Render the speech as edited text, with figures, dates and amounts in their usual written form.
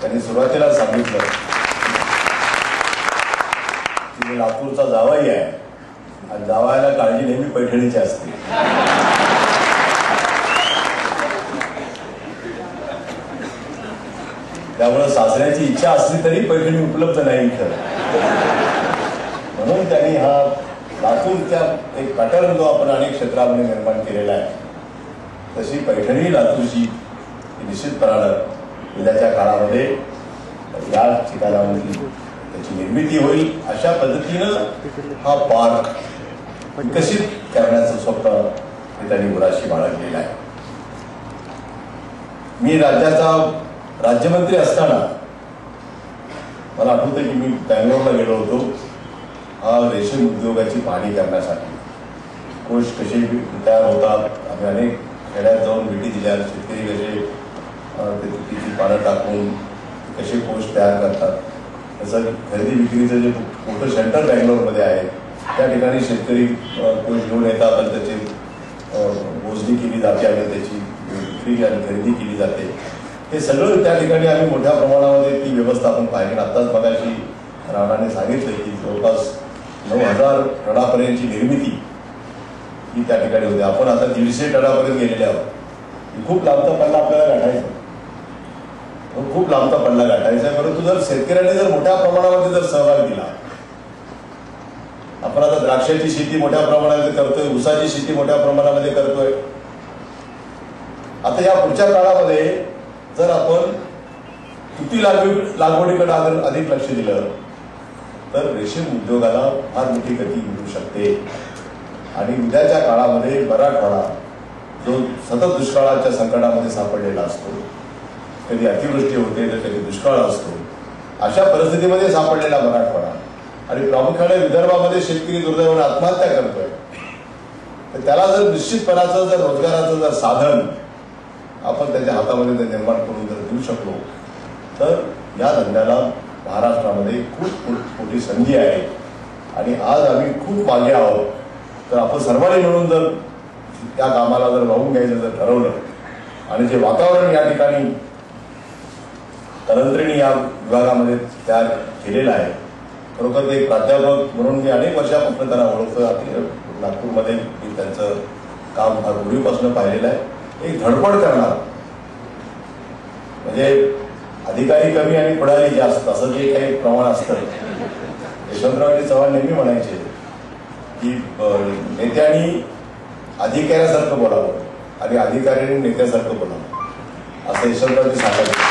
त्यांनी सुरुवातीला सांगितलं की मी लातूरचा जावई आहे आणि जावयाला काळजी नेहमी पैठणीची असते. त्यामुळे सासऱ्याची इच्छा असली तरी पैठणी उपलब्ध नाही इथं. म्हणून त्यांनी हा लातूरच्या एक पॅटर्न जो आपण अनेक क्षेत्रामध्ये निर्माण केलेला आहे तशी पैठणी लातूरची निश्चितपणानं उद्याच्या काळामध्ये या ठिकाणावरती त्याची निर्मिती होईल. अशा पद्धतीनं हा पार्क विकसित करण्याचं स्वप्न त्यांनी मुळाशी बाळगलेलं आहे. मी राज्याचा राज्यमंत्री असताना मला आठवतं की मी बँगलोरला गेलो होतो हा रेशीम उद्योगाची पाहणी करण्यासाठी. कोश कसे तयार होतात, आम्ही अनेक खेड्यात जाऊन भेटी दिल्या. शेतकरी कसे तिची पानं टाकून कसे कोश तयार करतात. तसं खरेदी विक्रीचं जे मोठं सेंटर बँगलोरमध्ये आहे त्या ठिकाणी शेतकरी कोश घेऊन येतात आणि त्याची मोजणी केली जाते आणि त्याची विक्री आणि खरेदी केली जाते. हे सगळं त्या ठिकाणी आम्ही मोठ्या प्रमाणामध्ये ती व्यवस्था आपण पाहिली. आत्ताच मगाशी राणाने सांगितलं की जवळपास 9,000 टनापर्यंतची निर्मिती ही त्या ठिकाणी होते. आपण आता 150 टनापर्यंत गेलेले आहोत. खूप लांबचा पल्ला आपल्याला गाठायचा, खूप लांबचा पल्ला गाठायचा आहे. परंतु जर शेतकऱ्यांनी जर मोठ्या प्रमाणामध्ये जर सहभाग दिला, आपण आता द्राक्षाची शेती मोठ्या प्रमाणामध्ये करतोय, ऊसाची शेती मोठ्या प्रमाणामध्ये करतोय. आता या पुढच्या काळामध्ये जर आपण तुती लागवडीकडे अधिक लक्ष दिलं तर रेशीम उद्योगाला फार मोठी गती मिळू शकते. आणि उद्याच्या काळामध्ये मराठवाडा जो सतत दुष्काळाच्या संकटामध्ये सापडलेला असतो, कधी अतिवृष्टी होते तर कधी दुष्काळ असतो, अशा परिस्थितीमध्ये सापडलेला मराठवाडा आणि प्रामुख्याने विदर्भामध्ये शेतकरी दुर्दैवाने आत्महत्या करतोय. तर त्याला जर निश्चितपणाचं जर रोजगाराचं जर साधन आपण त्याच्या हातामध्ये जर निर्माण करून जर देऊ शकलो तर या धंद्याला महाराष्ट्रामध्ये खूप मोठी संधी आहे. आणि आज आम्ही खूप मागे आहोत. तर आपण सर्वांनी मिळून जर त्या कामाला जर वाहून घ्यायचं जर ठरवलं आणि जे वातावरण या ठिकाणी तंत्रज्ञानी या विभागामध्ये तयार केलेलं आहे, खरोखर ते प्राध्यापक म्हणून मी अनेक वर्षापासून त्यांना ओळखतो. नागपूरमध्ये मी त्यांचं काम फार पूर्वीपासून पाहिलेलं आहे. एक धडपड करणार, म्हणजे अधिकारी कमी आणि पुढारी जास्त असं जे काही प्रमाण असतं. यशवंतरावजी चव्हाण नेहमी म्हणायचे की नेत्यांनी अधिकाऱ्यासारखं बोलावं आणि अधिकाऱ्यांनी नेत्यासारखं बोलावं, असं यशवंतरावजी सांगायचे.